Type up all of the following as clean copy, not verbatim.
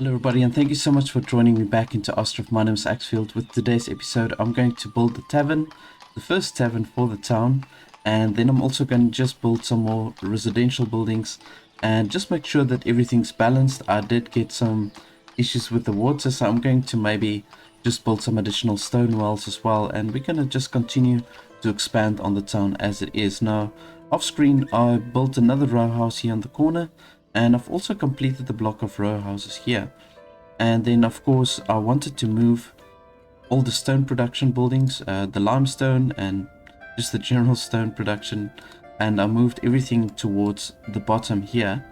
Hello everybody, and thank you so much for joining me back into Ostriv. My name is Axfield. With today's episode, I'm going to build the tavern, the first tavern for the town, and then I'm also going to just build some more residential buildings and just make sure that everything's balanced. I did get some issues with the water, so I'm going to maybe just build some additional stone walls as well, and we're going to just continue to expand on the town as it is. Now, off screen, I built another row house here on the corner, and I've also completed the block of row houses here. And then of course I wanted to move all the stone production buildings, the limestone and just the general stone production, and I moved everything towards the bottom here.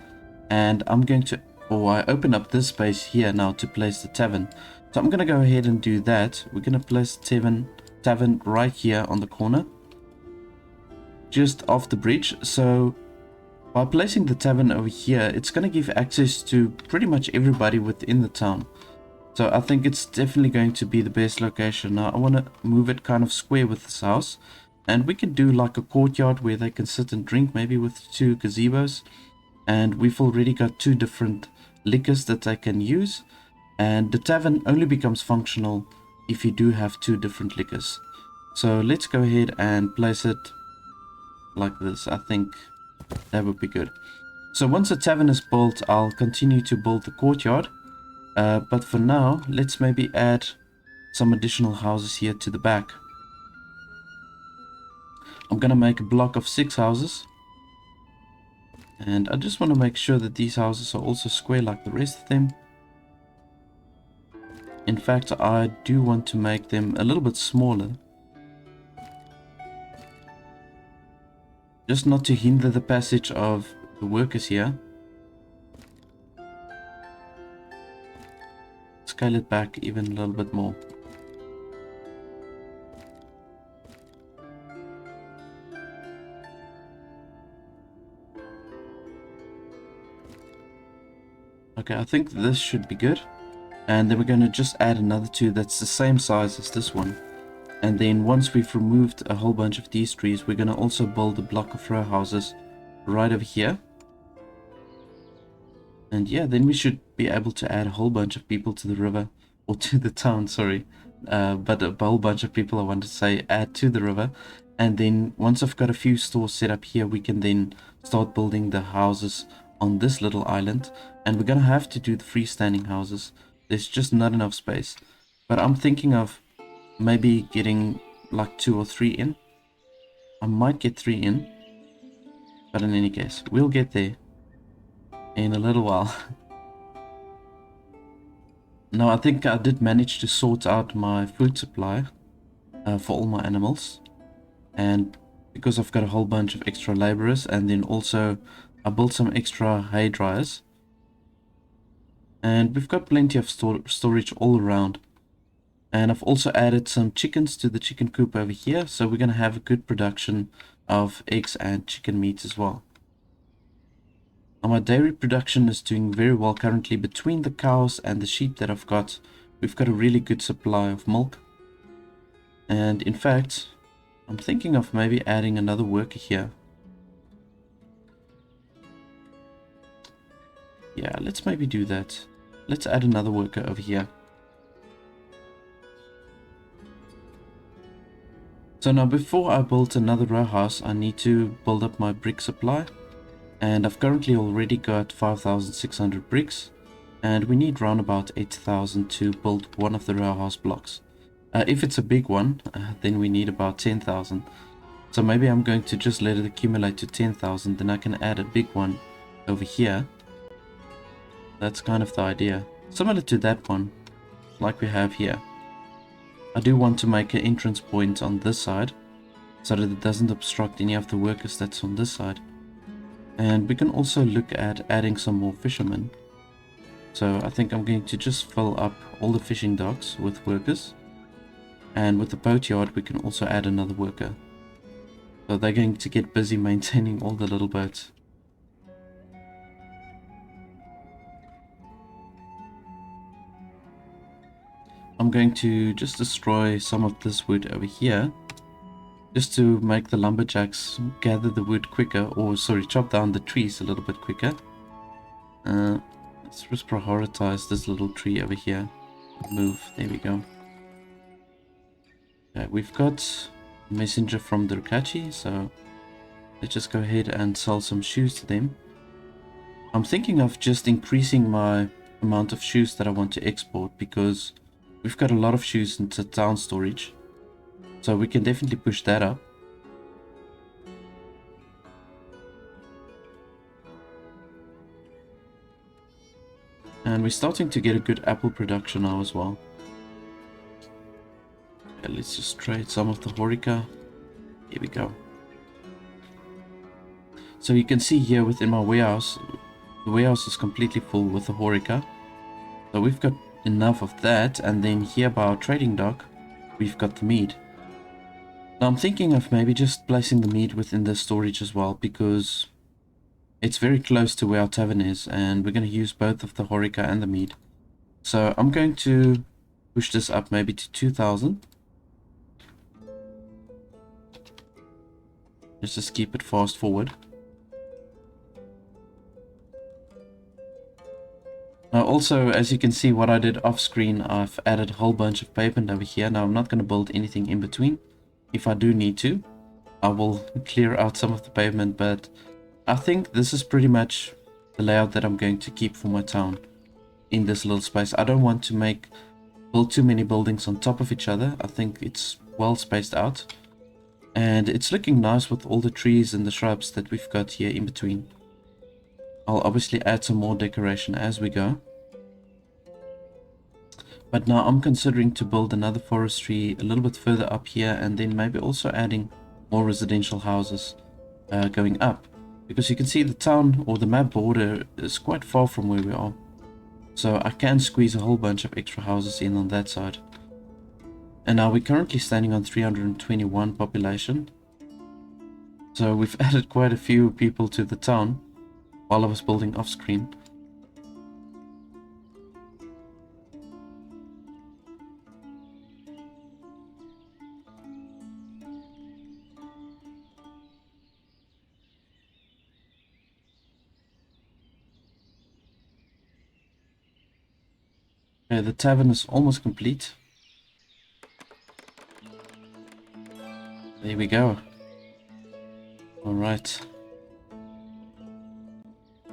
And I'm going to, I open up this space here now to place the tavern. So I'm going to go ahead and do that. We're going to place the tavern right here on the corner, just off the bridge. So by placing the tavern over here, it's going to give access to pretty much everybody within the town. So I think it's definitely going to be the best location. Now I want to move it kind of square with this house. And we can do like a courtyard where they can sit and drink, maybe with 2 gazebos. And we've already got 2 different liquors that they can use. And the tavern only becomes functional if you do have 2 different liquors. So let's go ahead and place it like this. I think that would be good. So once the tavern is built, I'll continue to build the courtyard. But for now, let's maybe add some additional houses here to the back. I'm gonna make a block of 6 houses. And I just want to make sure that these houses are also square like the rest of them. In fact, I do want to make them a little bit smaller, just not to hinder the passage of the workers here. Scale it back even a little bit more. Okay, I think this should be good. And then we're going to just add another 2 that's the same size as this one. And then once we've removed a whole bunch of these trees, we're going to also build a block of row houses right over here. And yeah, then we should be able to add a whole bunch of people to the river, or to the town, sorry. But a whole bunch of people, I want to say, add to the river. And then once I've got a few stores set up here, we can then start building the houses on this little island. And we're going to have to do the freestanding houses. There's just not enough space. But I'm thinking of maybe getting like 2 or 3 in. I might get 3 in, but in any case, we'll get there in a little while. Now I think I did manage to sort out my food supply for all my animals, and because I've got a whole bunch of extra laborers, and then also I built some extra hay dryers, and we've got plenty of storage all around. And I've also added some chickens to the chicken coop over here, so we're going to have a good production of eggs and chicken meat as well. Now my dairy production is doing very well currently. Between the cows and the sheep that I've got, we've got a really good supply of milk. And in fact, I'm thinking of maybe adding another worker here. Yeah, let's maybe do that. Let's add another worker over here. So now before I build another row house, I need to build up my brick supply. And I've currently already got 5,600 bricks. And we need around about 8,000 to build one of the row house blocks. If it's a big one, then we need about 10,000. So maybe I'm going to just let it accumulate to 10,000. Then I can add a big one over here. That's kind of the idea. Similar to that one, like we have here. I do want to make an entrance point on this side, so that it doesn't obstruct any of the workers that's on this side. And we can also look at adding some more fishermen. So I think I'm going to just fill up all the fishing docks with workers. And with the boatyard we can also add another worker. So they're going to get busy maintaining all the little boats. I'm going to just destroy some of this wood over here, just to make the lumberjacks gather the wood quicker, or sorry, chop down the trees a little bit quicker. Let's just prioritize this little tree over here. Move, there we go. Okay, we've got a messenger from Durkachi, so let's just go ahead and sell some shoes to them. I'm thinking of just increasing my amount of shoes that I want to export, because we've got a lot of shoes into town storage. So we can definitely push that up. And we're starting to get a good apple production now as well. Okay, let's just trade some of the Horeca. Here we go. So you can see here within my warehouse, the warehouse is completely full with the Horeca. So we've got enough of that, and then here by our trading dock, we've got the meat. Now I'm thinking of maybe just placing the meat within the storage as well, because it's very close to where our tavern is, and we're going to use both of the Horeca and the meat. So I'm going to push this up maybe to 2000. Let's just keep it fast forward. Now also, as you can see, what I did off screen, I've added a whole bunch of pavement over here. Now I'm not going to build anything in between. If I do need to, I will clear out some of the pavement, but I think this is pretty much the layout that I'm going to keep for my town in this little space. I don't want to build too many buildings on top of each other. I think it's well spaced out, and it's looking nice with all the trees and the shrubs that we've got here in between. I'll obviously add some more decoration as we go. But now I'm considering to build another forestry a little bit further up here, and then maybe also adding more residential houses going up. Because you can see the town or the map border is quite far from where we are. So I can squeeze a whole bunch of extra houses in on that side. And now we're currently standing on 321 population. So we've added quite a few people to the town while I was building off screen. Okay, the tavern is almost complete. There we go. Alright.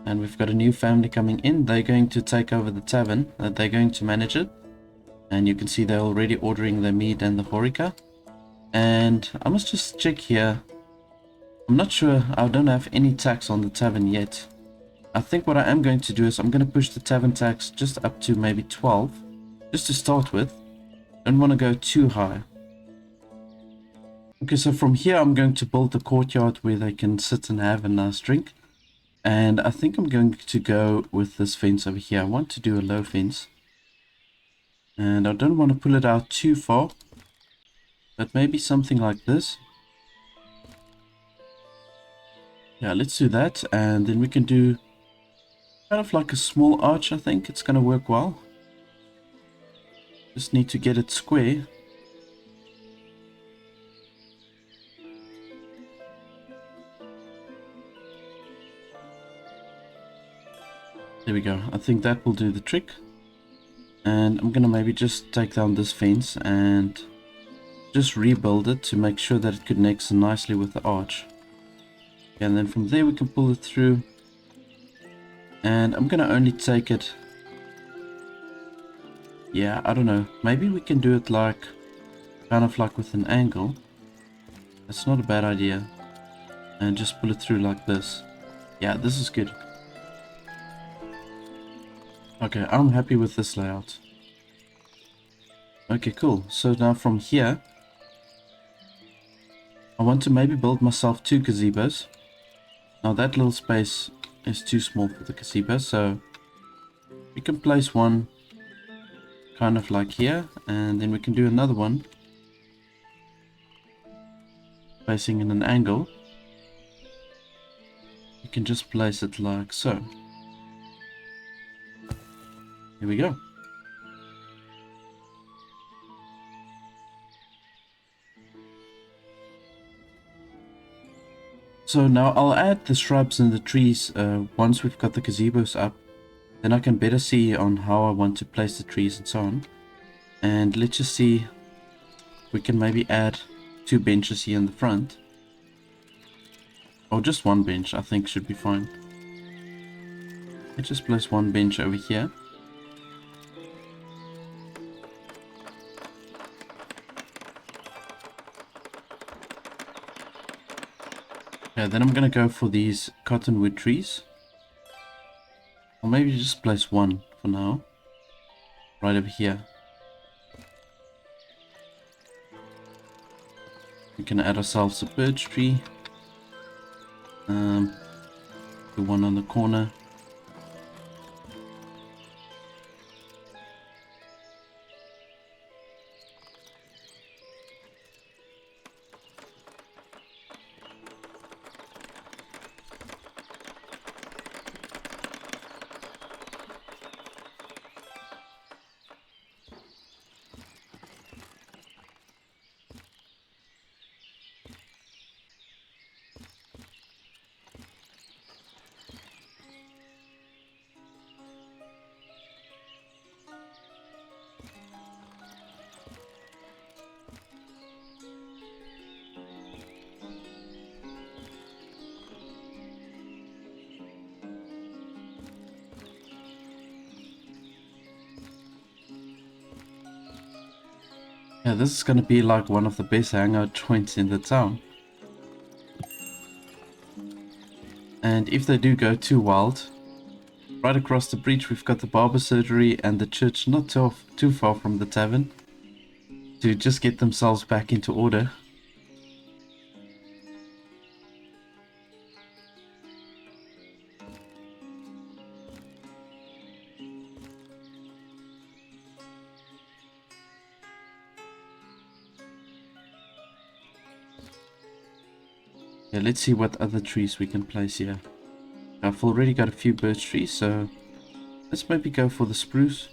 And we've got a new family coming in. They're going to take over the tavern. They're going to manage it. And you can see they're already ordering the meat and the Horeca. And I must just check here. I'm not sure. I don't have any tax on the tavern yet. I think what I am going to do is I'm going to push the tavern tax just up to maybe 12. Just to start with. Don't want to go too high. Okay, so from here I'm going to build the courtyard where they can sit and have a nice drink. And I think I'm going to go with this fence over here. I want to do a low fence. And I don't want to pull it out too far. But maybe something like this. Yeah, let's do that. And then we can do kind of like a small arch, I think. It's going to work well. Just need to get it square. There we go. I think that will do the trick. And I'm gonna maybe just take down this fence and just rebuild it to make sure that it connects nicely with the arch. And then from there we can pull it through. And I'm gonna only take it. Yeah, I don't know. Maybe we can do it like kind of like with an angle. That's not a bad idea. And just pull it through like this. Yeah, this is good. Okay, I'm happy with this layout. Okay, cool. So now from here, I want to maybe build myself 2 gazebos. Now that little space is too small for the gazebo, so we can place one kind of like here, and then we can do another one placing in an angle. You can just place it like so. Here we go. So now I'll add the shrubs and the trees once we've got the gazebos up. Then I can better see on how I want to place the trees and so on. And let's just see if we can maybe add 2 benches here in the front. Or just 1 bench, I think should be fine. Let's just place 1 bench over here. Okay, then I'm gonna go for these cottonwood trees. Or maybe just place 1 for now. Right over here. We can add ourselves a birch tree. The one on the corner. Yeah, this is gonna be like one of the best hangout joints in the town. And if they do go too wild, right across the bridge we've got the barber surgery and the church not too far from the tavern to just get themselves back into order. Yeah, let's see what other trees we can place here. I've already got a few birch trees, so let's maybe go for the spruce.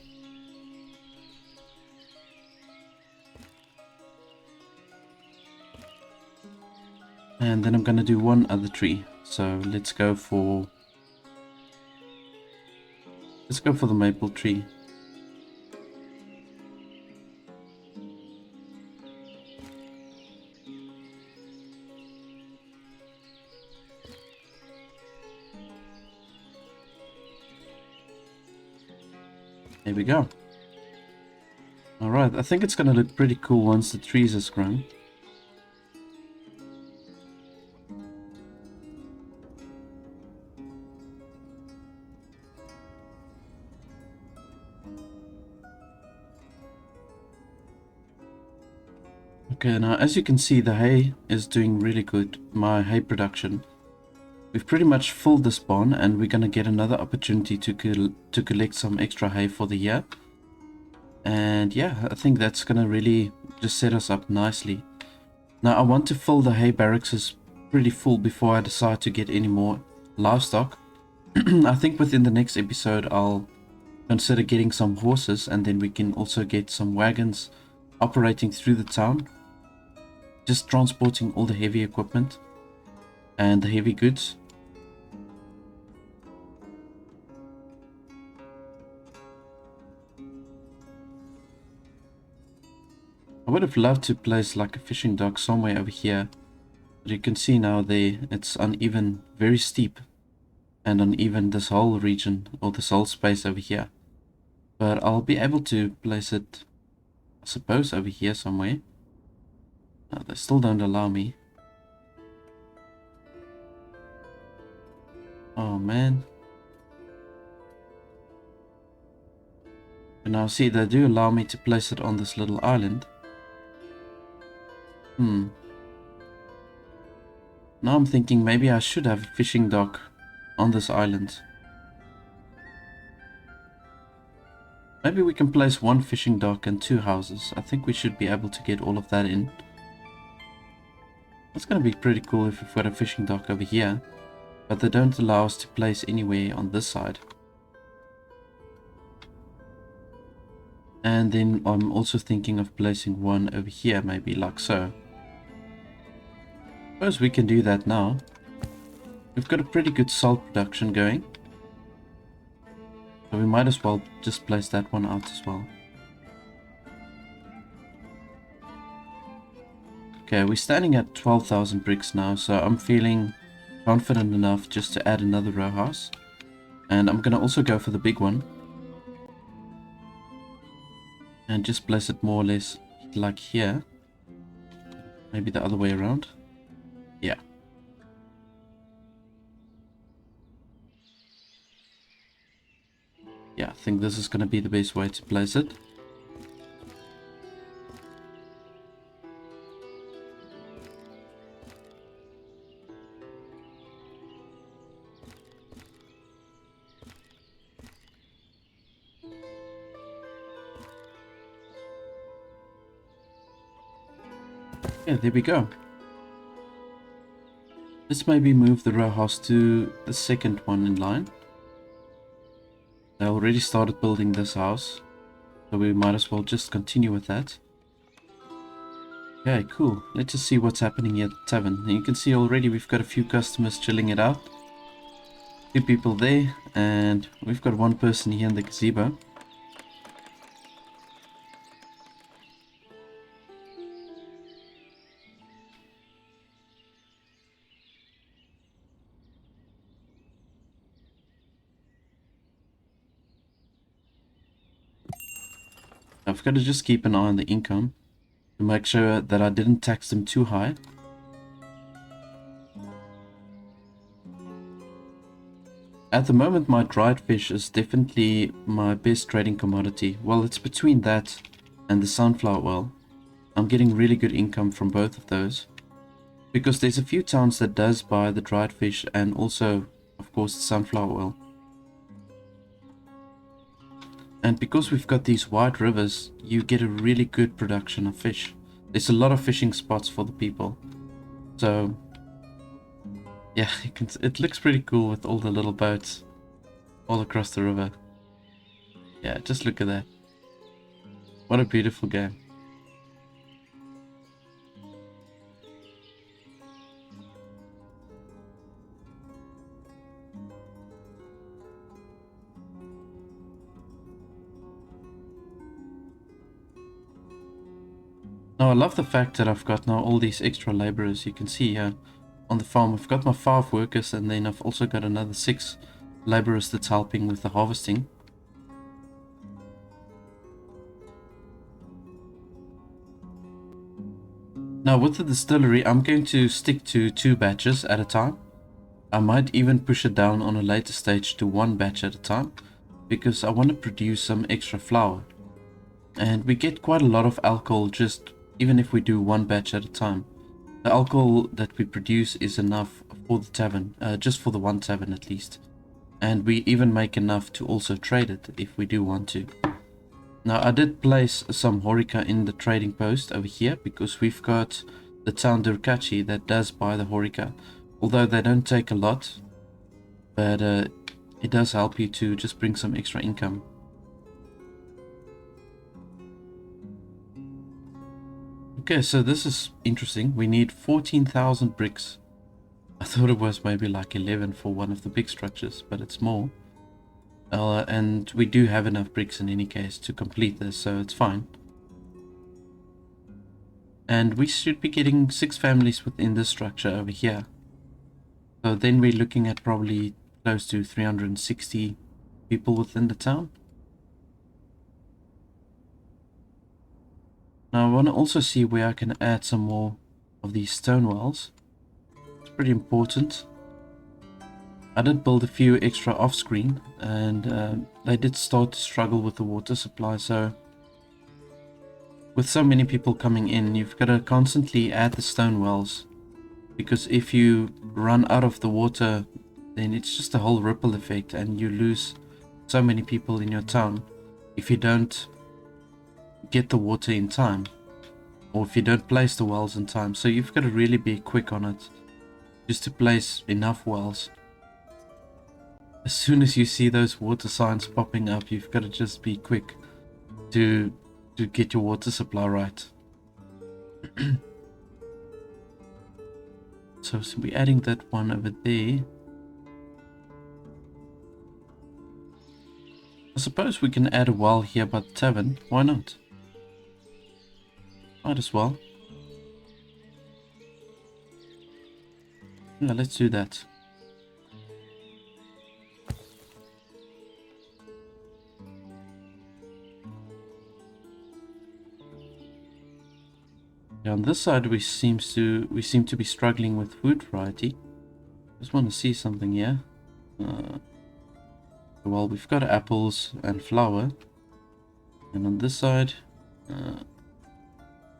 And then I'm gonna do 1 other tree. So let's go for the maple tree. There we go. Alright, I think it's gonna look pretty cool once the trees has grown. Okay, now as you can see, the hay is doing really good, my hay production. We've pretty much filled this barn and we're gonna get another opportunity to collect some extra hay for the year. And yeah, I think that's gonna really just set us up nicely. Now I want to fill the hay barracks pretty full before I decide to get any more livestock. I think within the next episode I'll consider getting some horses, and then we can also get some wagons operating through the town, just transporting all the heavy equipment and the heavy goods. I would have loved to place like a fishing dock somewhere over here, but you can see now there it's uneven, very steep and uneven, this whole region or this whole space over here. But I'll be able to place it, I suppose, over here somewhere. No, they still don't allow me. Oh man. And now see, they do allow me to place it on this little island. Now I'm thinking maybe I should have a fishing dock on this island. Maybe we can place 1 fishing dock and 2 houses. I think we should be able to get all of that in. It's going to be pretty cool if we've got a fishing dock over here, but they don't allow us to place anywhere on this side. And then I'm also thinking of placing 1 over here, maybe like so. I suppose we can do that now. We've got a pretty good salt production going. So we might as well just place that one out as well. Okay, we're standing at 12,000 bricks now, so I'm feeling confident enough just to add another row house. And I'm gonna also go for the big one. And just place it more or less like here. Maybe the other way around. Yeah. Yeah, I think this is gonna be the best way to place it. Yeah, there we go. Let's maybe move the row house to the second one in line. I already started building this house, so we might as well just continue with that. Okay, cool. Let's just see what's happening here at the tavern. And you can see already we've got a few customers chilling it out. 2 people there, and we've got 1 person here in the gazebo. I've got to just keep an eye on the income to make sure that I didn't tax them too high. At the moment, my dried fish is definitely my best trading commodity. Well, it's between that and the sunflower oil. I'm getting really good income from both of those, because there's a few towns that does buy the dried fish and also, of course, the sunflower oil. And because we've got these wide rivers, you get a really good production of fish. There's a lot of fishing spots for the people. So yeah, it looks pretty cool with all the little boats all across the river. Yeah, just look at that. What a beautiful game. Now I love the fact that I've got now all these extra laborers. You can see here on the farm I've got my 5 workers, and then I've also got another 6 laborers that's helping with the harvesting. Now with the distillery, I'm going to stick to 2 batches at a time. I might even push it down on a later stage to 1 batch at a time, because I want to produce some extra flour. And we get quite a lot of alcohol just even if we do 1 batch at a time. The alcohol that we produce is enough for the tavern, just for the 1 tavern at least. And we even make enough to also trade it if we do want to. Now I did place some Horeca in the trading post over here, because we've got the town Durkachi that does buy the Horeca. Although they don't take a lot, but it does help you to just bring some extra income. Okay, so this is interesting. We need 14,000 bricks. I thought it was maybe like 11 for one of the big structures, but it's more. And we do have enough bricks in any case to complete this, so it's fine. And we should be getting 6 families within this structure over here. So then we're looking at probably close to 360 people within the town. Now I want to also see where I can add some more of these stone walls. It's pretty important. I did build a few extra off screen, and they did start to struggle with the water supply, so with so many people coming in, you've got to constantly add the stone wells, because if you run out of the water, then it's just a whole ripple effect and you lose so many people in your town if you don't get the water in time, or if you don't place the wells in time. So you've got to really be quick on it just to place enough wells. As soon as you see those water signs popping up, you've got to just be quick to get your water supply right. So we're adding that one over there. I suppose we can add a well here by the tavern. Why not? Might as well. Yeah, let's do that. Yeah, on this side we seem to be struggling with food variety. Just want to see something here. Well, we've got apples and flour, and on this side,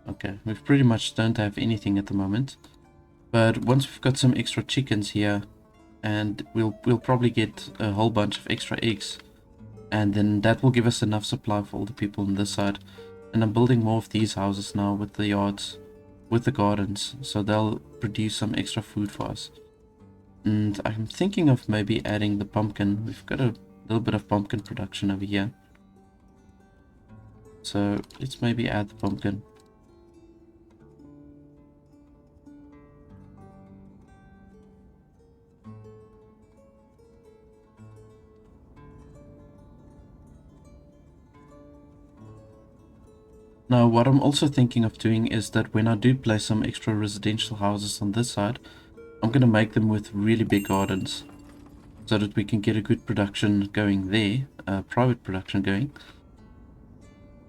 okay, we pretty much don't have anything at the moment. But once we've got some extra chickens here, and we'll probably get a whole bunch of extra eggs, and then that will give us enough supply for all the people on this side. And I'm building more of these houses now with the yards, with the gardens, so they'll produce some extra food for us. And I'm thinking of maybe adding the pumpkin. We've got a little bit of pumpkin production over here, so let's maybe add the pumpkin. Now, what I'm also thinking of doing is that when I do place some extra residential houses on this side, I'm going to make them with really big gardens, so that we can get a good production going there, private production going.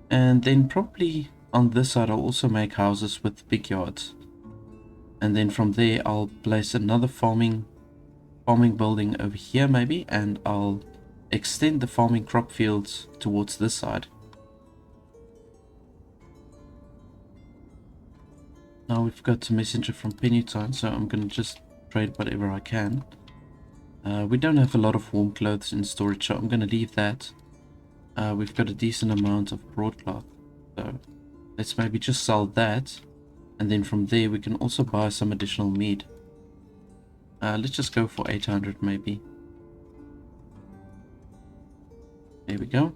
And then probably on this side I'll also make houses with big yards. And then from there I'll place another farming building over here maybe, and I'll extend the farming crop fields towards this side. Now we've got a messenger from Penutine, so I'm going to just trade whatever I can. We don't have a lot of warm clothes in storage, so I'm going to leave that. We've got a decent amount of broadcloth, so let's maybe just sell that, and then from there we can also buy some additional meat. Let's just go for 800 maybe. There we go.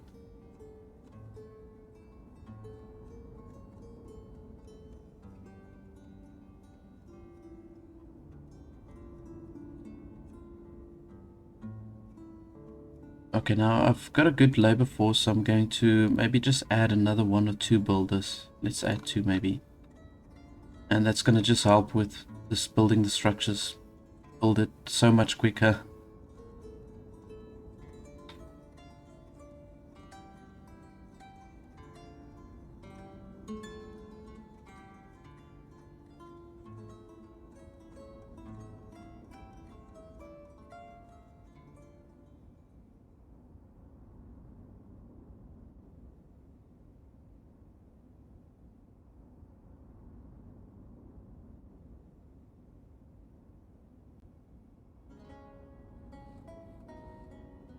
Okay, now I've got a good labor force, so I'm going to maybe just add another 1 or 2 builders. Let's add 2 maybe. And that's going to just help with this building the structures. Build it so much quicker.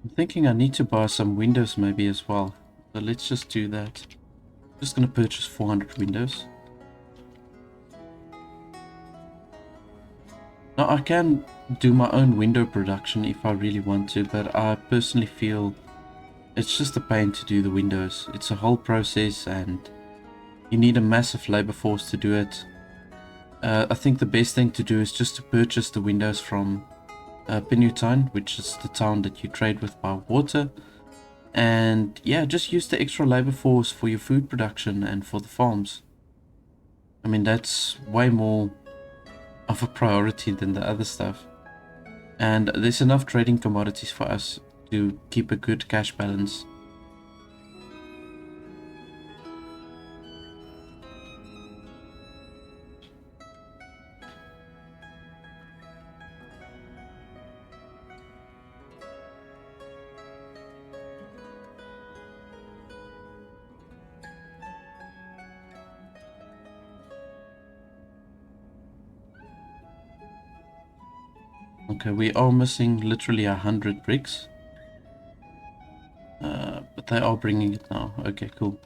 I'm thinking I need to buy some windows maybe as well. So let's just do that. Just going to purchase 400 windows. Now I can do my own window production if I really want to, but I personally feel it's just a pain to do the windows. It's a whole process and you need a massive labor force to do it. I think the best thing to do is just to purchase the windows from Penutine, which is the town that you trade with by water, and yeah, just use the extra labor force for your food production and for the farms. I mean, that's way more of a priority than the other stuff, and there's enough trading commodities for us to keep a good cash balance. Okay, we are missing literally 100 bricks. But they are bringing it now. Okay, cool.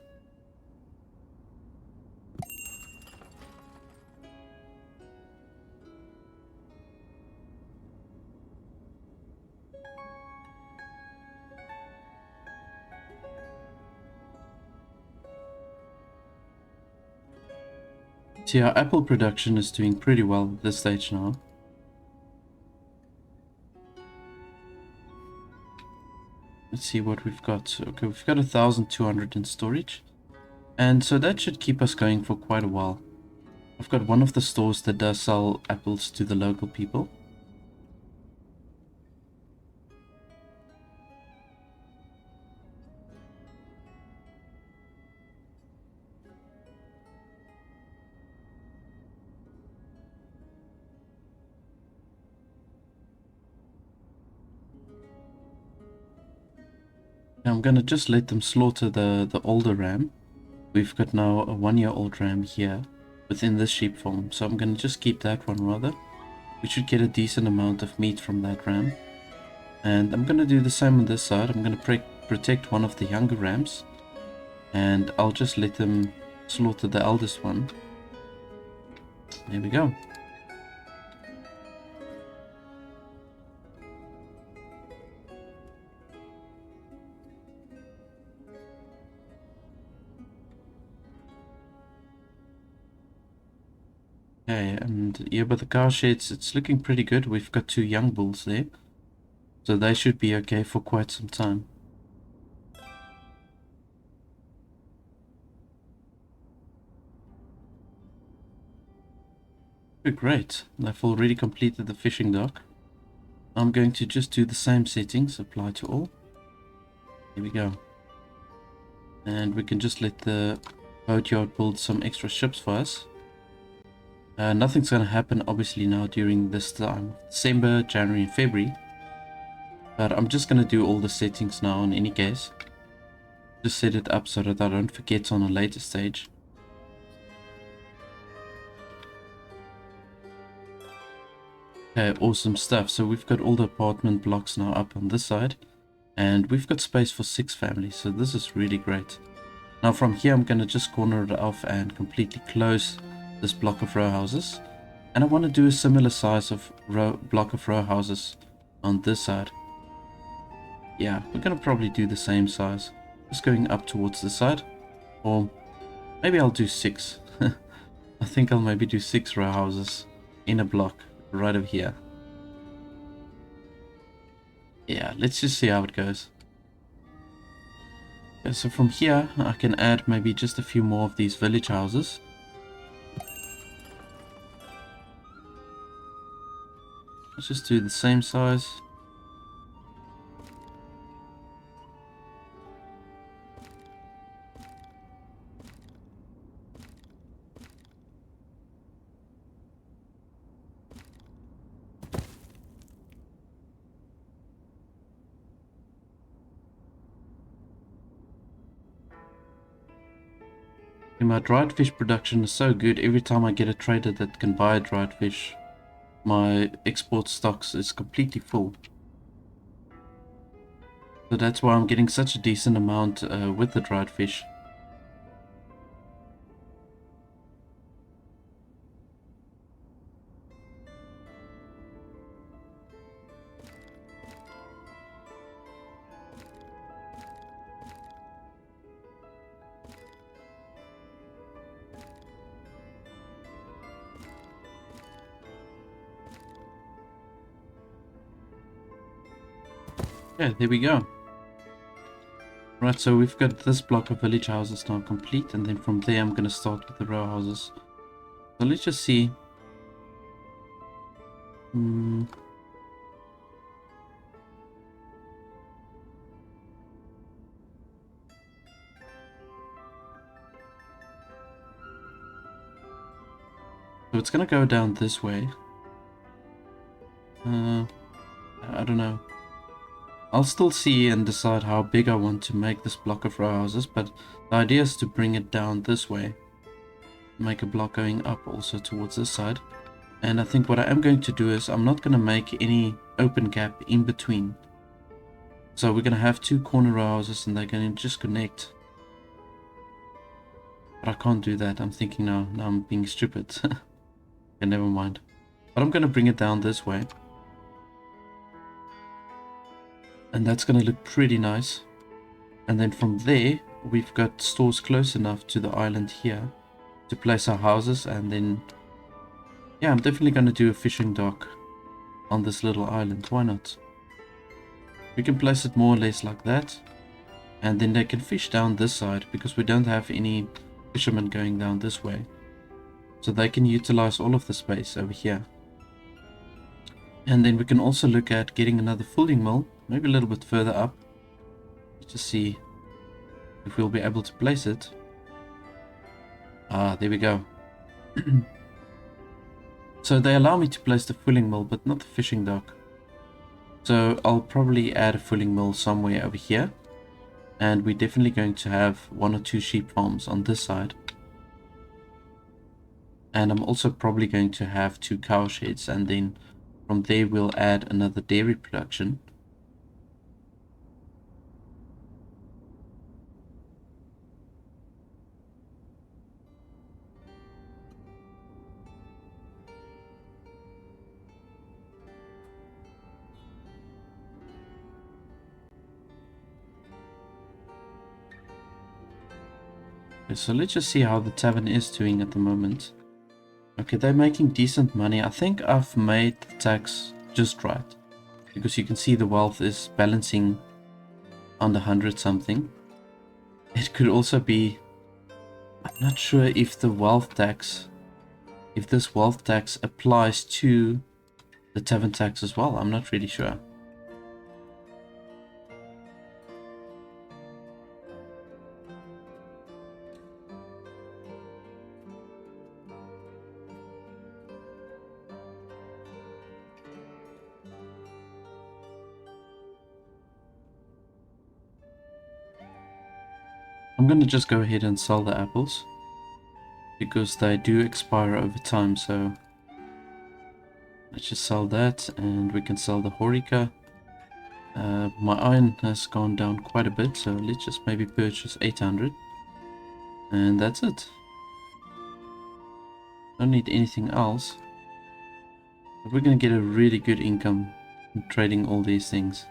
See, our apple production is doing pretty well at this stage now. Let's see what we've got. Okay, we've got 1,200 in storage. And so that should keep us going for quite a while. I've got one of the stores that does sell apples to the local people. Now I'm gonna just let them slaughter the older ram. We've got now a 1-year-old ram here within this sheep farm, so I'm gonna just keep that one rather. We should get a decent amount of meat from that ram. And I'm gonna do the same on this side. I'm gonna protect one of the younger rams, and I'll just let them slaughter the eldest one. There we go. Okay, and yeah, but the cow sheds, it's looking pretty good. We've got 2 young bulls there, so they should be okay for quite some time. Oh, great, they've already completed the fishing dock. I'm going to just do the same settings, apply to all. Here we go. And we can just let the boatyard build some extra ships for us. Nothing's going to happen obviously now during this time, December, January and February. But I'm just going to do all the settings now in any case. Just set it up so that I don't forget on a later stage. Okay, awesome stuff. So we've got all the apartment blocks now up on this side. And we've got space for 6 families, so this is really great. Now from here I'm going to just corner it off and completely close this block of row houses, and I want to do a similar size of block of row houses on this side. Yeah, we're gonna probably do the same size, just going up towards the side, or maybe I'll do 6. I think I'll maybe do 6 row houses in a block right over here. Yeah, let's just see how it goes. Okay, so from here I can add maybe just a few more of these village houses. Let's just do the same size. My dried fish production is so good. Every time I get a trader that can buy dried fish, my export stocks is completely full. So that's why I'm getting such a decent amount with the dried fish. Yeah, there we go. Right, so we've got this block of village houses now complete, and then from there I'm going to start with the row houses. So let's just see. So it's going to go down this way. I don't know. I'll still see and decide how big I want to make this block of row houses, but the idea is to bring it down this way. Make a block going up also towards this side. And I think what I am going to do is I'm not going to make any open gap in between. So we're going to have 2 corner row houses and they're going to just connect. But I can't do that. I'm thinking now I'm being stupid. Okay, never mind. But I'm going to bring it down this way. And that's going to look pretty nice. And then from there, we've got stores close enough to the island here to place our houses. And then, yeah, I'm definitely going to do a fishing dock on this little island. Why not? We can place it more or less like that. And then they can fish down this side because we don't have any fishermen going down this way. So they can utilize all of the space over here. And then we can also look at getting another fulling mill, maybe a little bit further up. Let's just see if we'll be able to place it. Ah, there we go. So they allow me to place the fulling mill, but not the fishing dock. So I'll probably add a fulling mill somewhere over here. And we're definitely going to have 1 or 2 sheep farms on this side. And I'm also probably going to have 2 cow sheds, and then from there we'll add another dairy production. Okay, so let's just see how the tavern is doing at the moment. Okay, they're making decent money. I think I've made the tax just right, because you can see the wealth is balancing on the 100 something. It could also be, I'm not sure if the wealth tax, if this wealth tax applies to the tavern tax as well. I'm not really sure. I'm gonna just go ahead and sell the apples because they do expire over time, so let's just sell that, and we can sell the Horeca. My iron has gone down quite a bit, so let's just maybe purchase 800, and that's it. Don't need anything else, but we're gonna get a really good income from trading all these things.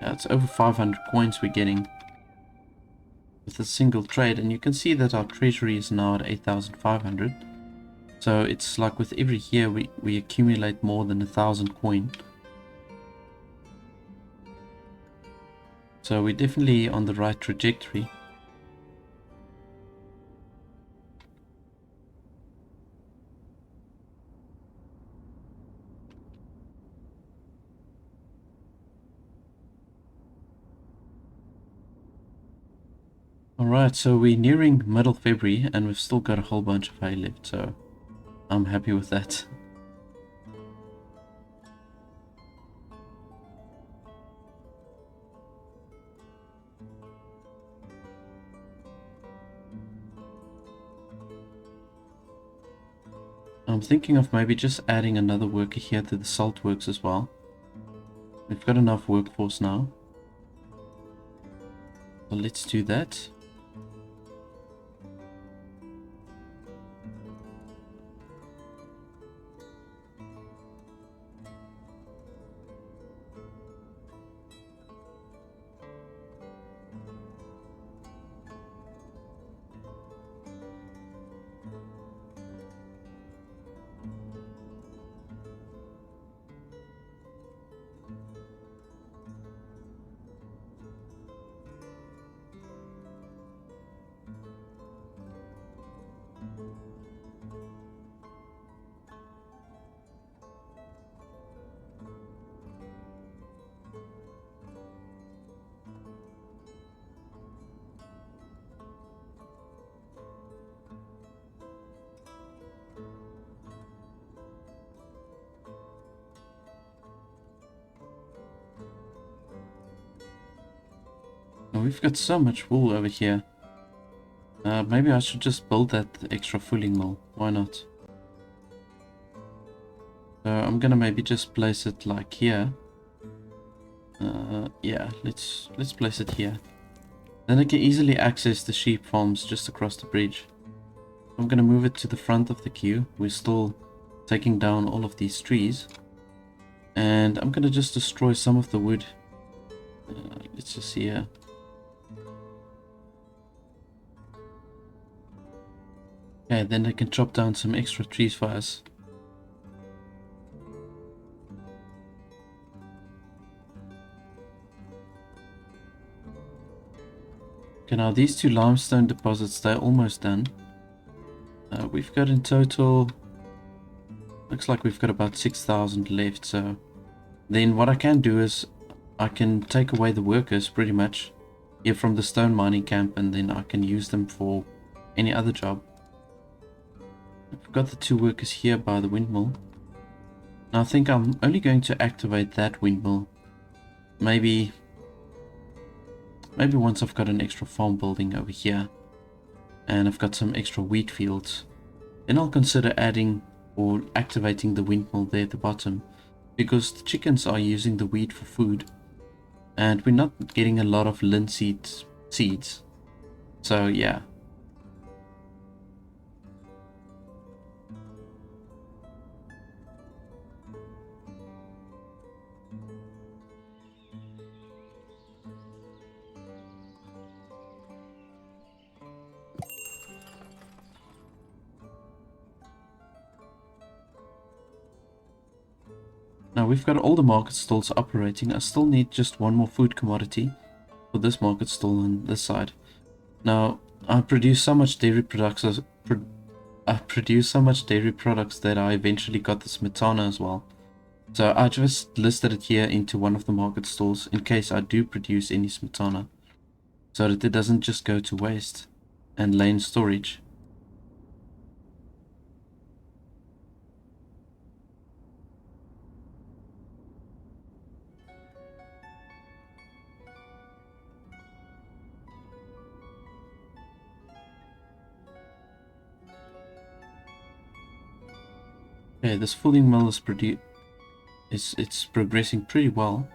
Yeah, it's over 500 coins we're getting with a single trade, and you can see that our treasury is now at 8,500. So it's like with every year we accumulate more than 1,000 coin. So we're definitely on the right trajectory. Alright, so we're nearing middle February and we've still got a whole bunch of hay left, so I'm happy with that. I'm thinking of maybe just adding another worker here to the salt works as well. We've got enough workforce now. So let's do that. Oh, we've got so much wool over here. Maybe I should just build that extra fulling mill. Why not? So I'm gonna maybe just place it like here. Yeah, let's place it here. Then I can easily access the sheep farms just across the bridge. I'm gonna move it to the front of the queue. We're still taking down all of these trees. And I'm gonna just destroy some of the wood. Let's just see here. Okay, then they can chop down some extra trees for us. Okay, now these 2 limestone deposits, they're almost done. We've got in total, looks like we've got about 6,000 left. So then what I can do is I can take away the workers pretty much here from the stone mining camp, and then I can use them for any other job. I've got the 2 workers here by the windmill. Now I think I'm only going to activate that windmill maybe once I've got an extra farm building over here and I've got some extra wheat fields. Then I'll consider adding or activating the windmill there at the bottom, because the chickens are using the wheat for food and we're not getting a lot of linseed seeds. So yeah. Now we've got all the market stalls operating. I still need just one more food commodity for this market stall on this side. Now I produce so much dairy products that I eventually got the smetana as well. So I just listed it here into one of the market stalls in case I do produce any smetana, so that it doesn't just go to waste and lay in storage. Okay, this fulling mill is it's progressing pretty well.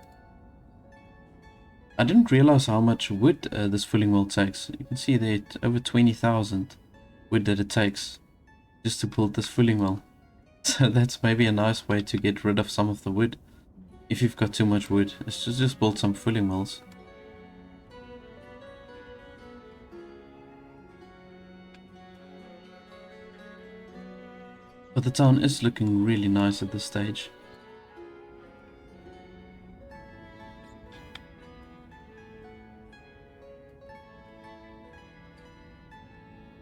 I didn't realize how much wood this fulling mill takes. You can see that over 20,000 wood that it takes just to build this fulling mill. So that's maybe a nice way to get rid of some of the wood. If you've got too much wood, it's just build some fulling mills. But the town is looking really nice at this stage.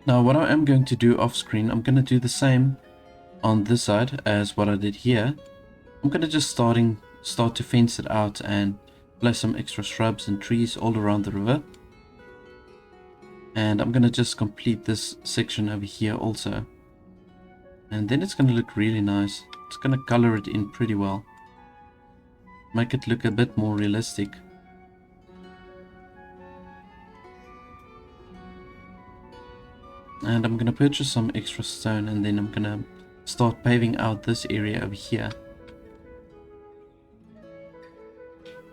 Now what I am going to do off screen, I'm going to do the same on this side as what I did here. I'm going to just start to fence it out and place some extra shrubs and trees all around the river. And I'm going to just complete this section over here also. And then it's going to look really nice. It's going to color it in pretty well. Make it look a bit more realistic. And I'm going to purchase some extra stone, and then I'm going to start paving out this area over here.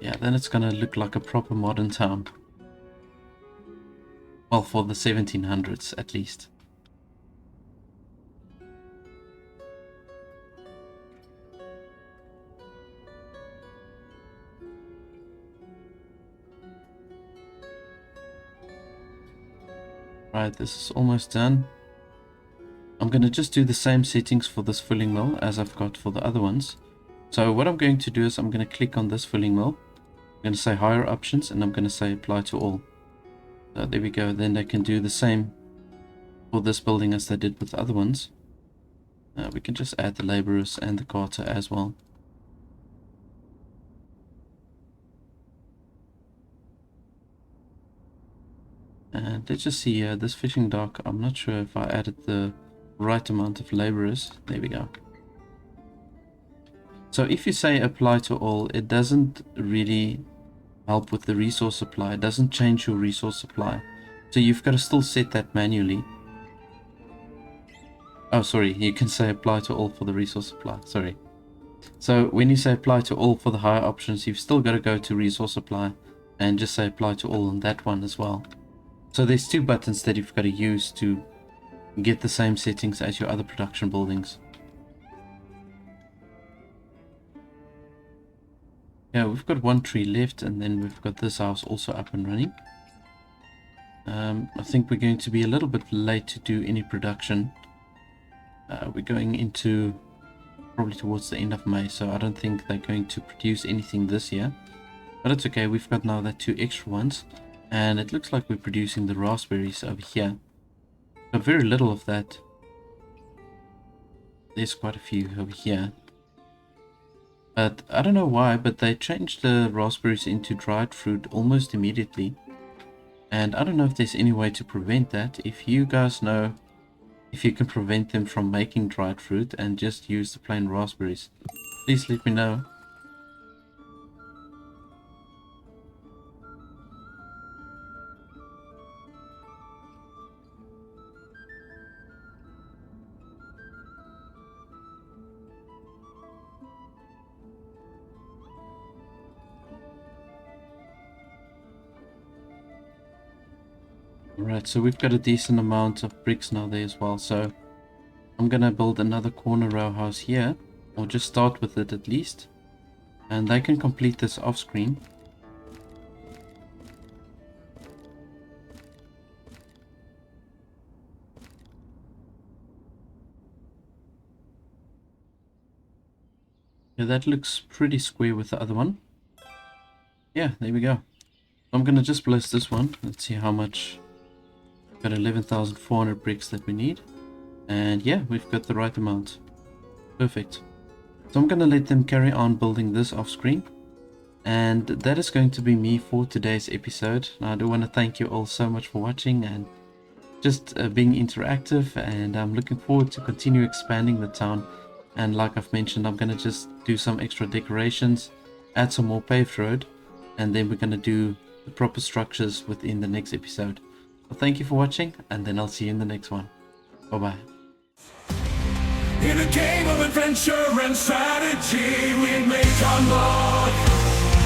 Yeah, then it's going to look like a proper modern town. Well, for the 1700s at least. Right, this is almost done. I'm going to just do the same settings for this filling mill as I've got for the other ones. So what I'm going to do is I'm going to click on this filling mill. I'm going to say higher options, and I'm going to say apply to all. So there we go. Then they can do the same for this building as they did with the other ones. We can just add the laborers and the carter as well. And let's just see here, this fishing dock, I'm not sure if I added the right amount of laborers. There we go. So if you say apply to all, it doesn't really help with the resource supply. It doesn't change your resource supply. So you've got to still set that manually. Oh, sorry, you can say apply to all for the resource supply, sorry. So when you say apply to all for the higher options, you've still got to go to resource supply and just say apply to all on that one as well. So there's two buttons that you've got to use to get the same settings as your other production buildings. Yeah, we've got one tree left, and then we've got this house also up and running. I think we're going to be a little bit late to do any production. We're going into probably towards the end of May, so I don't think they're going to produce anything this year. But it's okay, we've got now that 2 extra ones. And it looks like we're producing the raspberries over here. Got very little of that. There's quite a few over here. But I don't know why, but they changed the raspberries into dried fruit almost immediately. And I don't know if there's any way to prevent that. If you guys know if you can prevent them from making dried fruit and just use the plain raspberries, please let me know. Alright, so we've got a decent amount of bricks now there as well, so I'm gonna build another corner row house here, or just start with it at least, and they can complete this off screen. Yeah, that looks pretty square with the other one. Yeah, there we go. I'm gonna just bless this one. Let's see how much. Got 11,400 bricks that we need, and yeah, we've got the right amount. Perfect. So I'm gonna let them carry on building this off screen, and that is going to be me for today's episode. Now, I do want to thank you all so much for watching and just being interactive, and I'm looking forward to continue expanding the town. And like I've mentioned, I'm gonna just do some extra decorations, add some more paved road, and then we're gonna do the proper structures within the next episode. Well, thank you for watching, and then I'll see you in the next one. Bye-bye. In a game of adventure and strategy, we make our mark.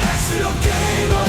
That's the game of